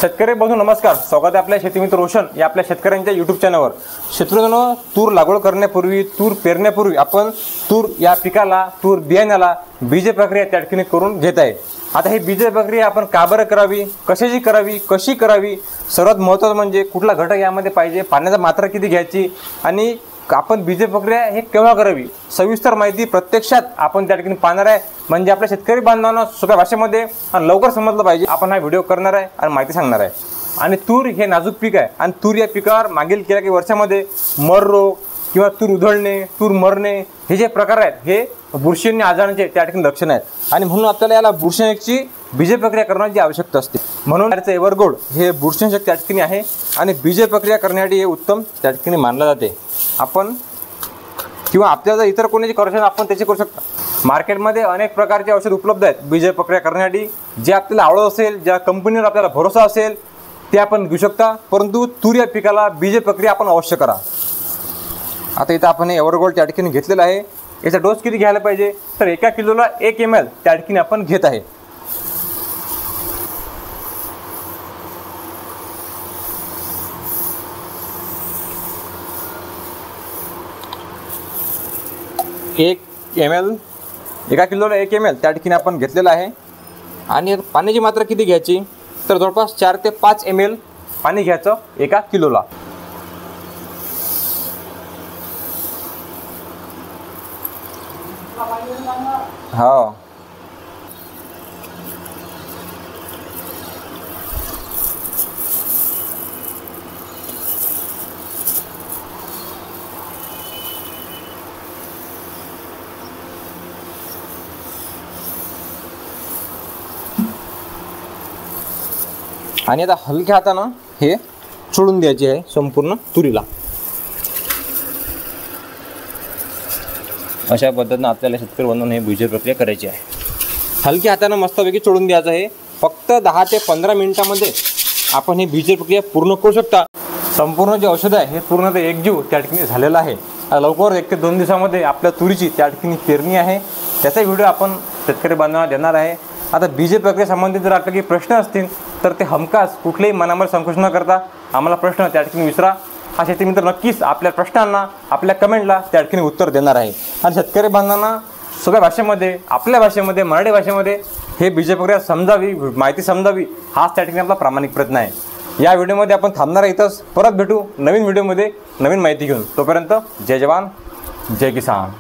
शेतकरी बंधू नमस्कार, स्वागत आहे आपल्या शेती मित्र रोशन या आपल्या शेतकऱ्यांच्या यूट्यूब चॅनलवर। शेतकऱ्यांनो, तूर लागवड करण्यापूर्वी, तूर पेरण्यापूर्वी आपण तूर या पिकाला, तूर बियाण्याला बीज प्रक्रिया त्या ठिकाणी करून घेत आहे। आता ही बीज प्रक्रिया आपण का बरं करावी, कशाची करावी, कशी करावी, सर्वात महत्त्वाचं म्हणजे कुठला घटक यामध्ये पाहिजे, पाण्याची मात्रा किती घ्यायची आणि आपण बीज प्रक्रिया हे केव्हा करावी, सविस्तर माहिती प्रत्यक्षात आपण त्या ठिकाणी पाहणार आहे। म्हणजे आपल्या शेतकरी बांधवांना सोप्या भाषेमध्ये आणि लवकर समजलं पाहिजे आपण हा व्हिडिओ करणार आहे आणि माहिती सांगणार आहे। आणि तूर हे नाजूक पीक आहे आणि तूर या पिकावर मागील गेल्या काही वर्षामध्ये मर रोग किंवा तूर उधळणे, तूर मरणे हे जे प्रकार आहेत हे बुरशीजन्य आजारांचे त्या ठिकाणी लक्षण आहेत आणि म्हणून आपल्याला याला बुरशीनाशकची बीज प्रक्रिया करण्याची आवश्यकता असते। म्हणून याचं एव्हरगोल्ड हे बुरशीनाशक त्या ठिकाणी आहे आणि बीज प्रक्रिया करण्यासाठी हे उत्तम त्या ठिकाणी मानलं जाते। आपण किंवा आपल्याला इतर कोणाची करू आपण त्याची करू शकता। मार्केटमध्ये अनेक प्रकारचे औषध उपलब्ध आहेत बीज प्रक्रिया करण्यासाठी। जे आपल्याला आवडत असेल, ज्या कंपनीवर आपल्याला भरोसा असेल ते आपण घेऊ शकता, परंतु तूर या पिकाला बीज प्रक्रिया आपण अवश्य करा। आता इथं आपण एव्हरगोल्ड त्या ठिकाणी घेतलेला आहे। याचा डोस किती घ्यायला पाहिजे तर 1 किलोला 1 ml त्या ठिकाणी आपण घेत आहे। एक ml 1 किलोला 1 ml त्या ठिकाणी आपण घेतलेला आहे। आणि पाण्याची मात्रा किती घ्यायची तर जवळपास 4 ते 5 ml पाणी घ्यायचं 1 किलोला। हो, आणि आता हलक्या हातानं हे चोळून द्यायचे आहे संपूर्ण तुरीला। अशा पद्धतीने आपल्याला शेतकरी बांधवांना हे बीज प्रक्रिया करायची आहे। हलक्या हातानं मस्तपैकी चोळून द्यायचं आहे। फक्त 10 ते 15 मिनिटांमध्ये आपण हे बीज प्रक्रिया पूर्ण करू शकता। संपूर्ण जे औषध आहे हे पूर्ण ते एकजीव त्या ठिकाणी झालेलं आहे। लवकर 1 ते 2 दिवसामध्ये आपल्या तुरीची त्या ठिकाणी पेरणी आहे। त्याचा व्हिडिओ आपण शेतकरी बांधवांना देणार आहे। आता बीज प्रक्रिया संबंधित जर आपले काही प्रश्न असतील तर ते हमखास कुठलेही मनामध्ये संकोच न करता आम्हाला प्रश्न त्या ठिकाणी विचारा। हा शेती मित्र नक्कीच आपल्या प्रश्नांना, आपल्या कमेंटला त्या ठिकाणी उत्तर देणार आहे। आणि शेतकरी बांधवांना सगळ्या भाषेमध्ये, आपल्या भाषेमध्ये, मराठी भाषेमध्ये हे बीज प्रक्रिया समजावी, माहिती समजावी, हाच त्या ठिकाणी आपला प्रामाणिक प्रयत्न आहे। या व्हिडिओमध्ये आपण थांबणार आहे इथंच। परत भेटू नवीन व्हिडिओमध्ये नवीन माहिती घेऊन। तोपर्यंत जय जवान, जय किसान।